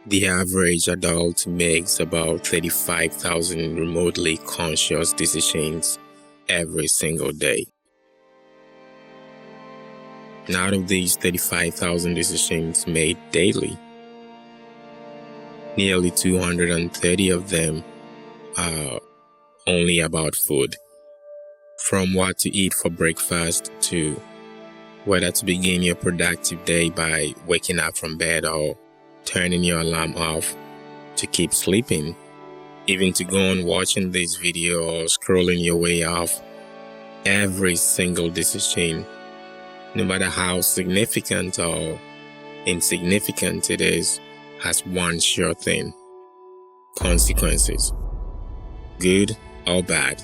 The average adult makes about 35,000 remotely conscious decisions every single day. And out of these 35,000 decisions made daily, nearly 230 of them are only about food. From what to eat for breakfast to whether to begin your productive day by waking up from bed or turning your alarm off to keep sleeping, even to go on watching this video or scrolling your way off. Every single decision, no matter how significant or insignificant it is, has one sure thing: consequences, good or bad.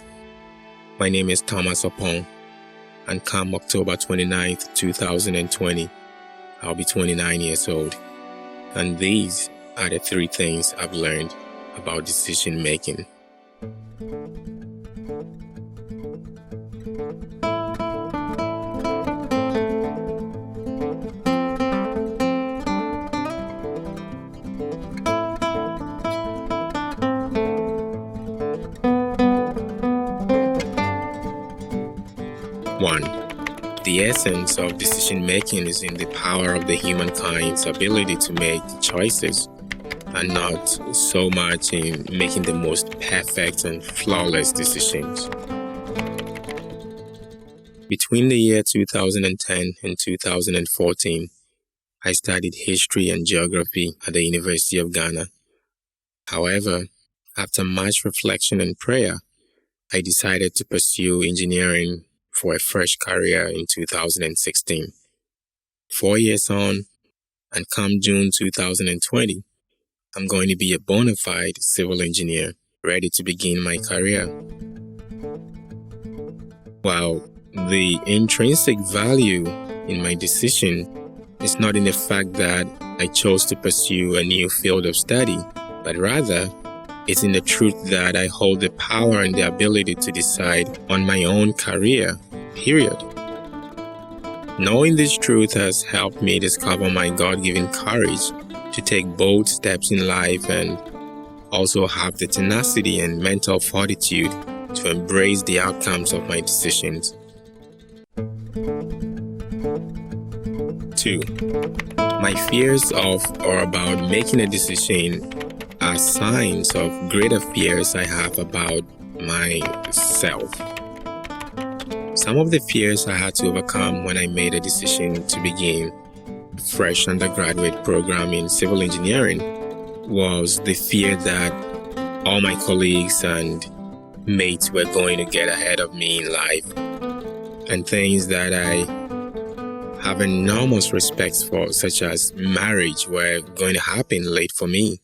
My name is Thomas Opon, and come October 29th, 2020, I'll be 29 years old. And these are the 3 things I've learned about decision making. One, the essence of decision-making is in the power of the humankind's ability to make choices, and not so much in making the most perfect and flawless decisions. Between the year 2010 and 2014, I studied history and geography at the University of Ghana. However, after much reflection and prayer, I decided to pursue engineering for a fresh career in 2016. 4 years on, and come June 2020, I'm going to be a bona fide civil engineer, ready to begin my career. While the intrinsic value in my decision is not in the fact that I chose to pursue a new field of study, but rather it's in the truth that I hold the power and the ability to decide on my own career, period. Knowing this truth has helped me discover my God-given courage to take bold steps in life, and also have the tenacity and mental fortitude to embrace the outcomes of my decisions. 2. My fears of or about making a decision are signs of greater fears I have about myself. Some of the fears I had to overcome when I made a decision to begin a fresh undergraduate program in civil engineering was the fear that all my colleagues and mates were going to get ahead of me in life, and things that I have enormous respect for, such as marriage, were going to happen late for me.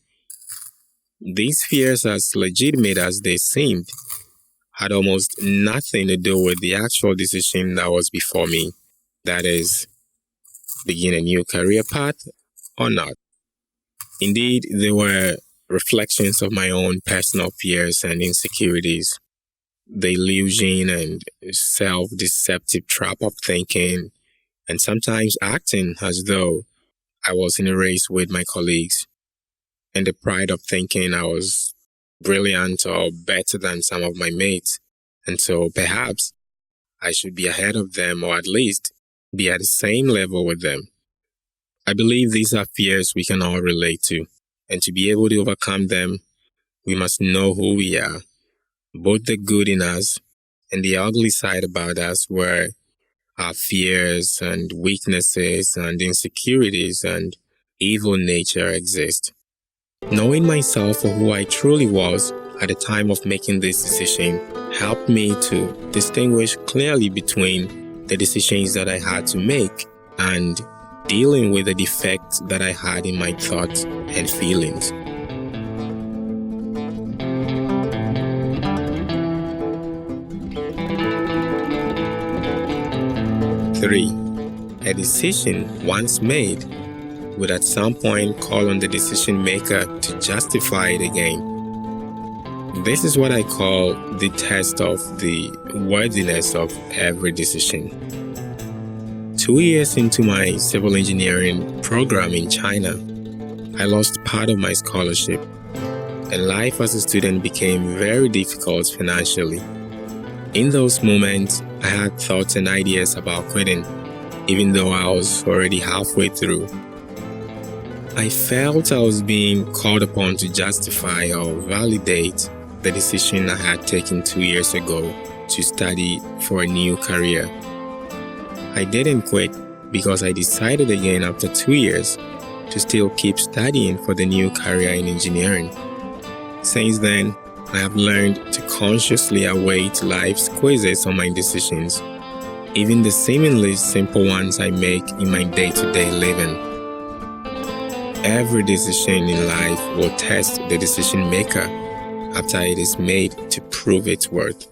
These fears, as legitimate as they seemed, had almost nothing to do with the actual decision that was before me, that is, begin a new career path or not. Indeed, they were reflections of my own personal fears and insecurities, the illusion and self-deceptive trap of thinking and sometimes acting as though I was in a race with my colleagues, and the pride of thinking I was brilliant or better than some of my mates, and so perhaps I should be ahead of them, or at least be at the same level with them. I believe these are fears we can all relate to, and to be able to overcome them, we must know who we are, both the good in us and the ugly side about us, where our fears and weaknesses and insecurities and evil nature exist. Knowing myself for who I truly was at the time of making this decision helped me to distinguish clearly between the decisions that I had to make and dealing with the defects that I had in my thoughts and feelings. 3. A decision once made would at some point call on the decision maker to justify it again. This is what I call the test of the worthiness of every decision. 2 years into my civil engineering program in China, I lost part of my scholarship, and life as a student became very difficult financially. In those moments, I had thoughts and ideas about quitting, even though I was already halfway through. I felt I was being called upon to justify or validate the decision I had taken 2 years ago to study for a new career. I didn't quit because I decided again after 2 years to still keep studying for the new career in engineering. Since then, I have learned to consciously await life's quizzes on my decisions, even the seemingly simple ones I make in my day-to-day living. Every decision in life will test the decision maker after it is made to prove its worth.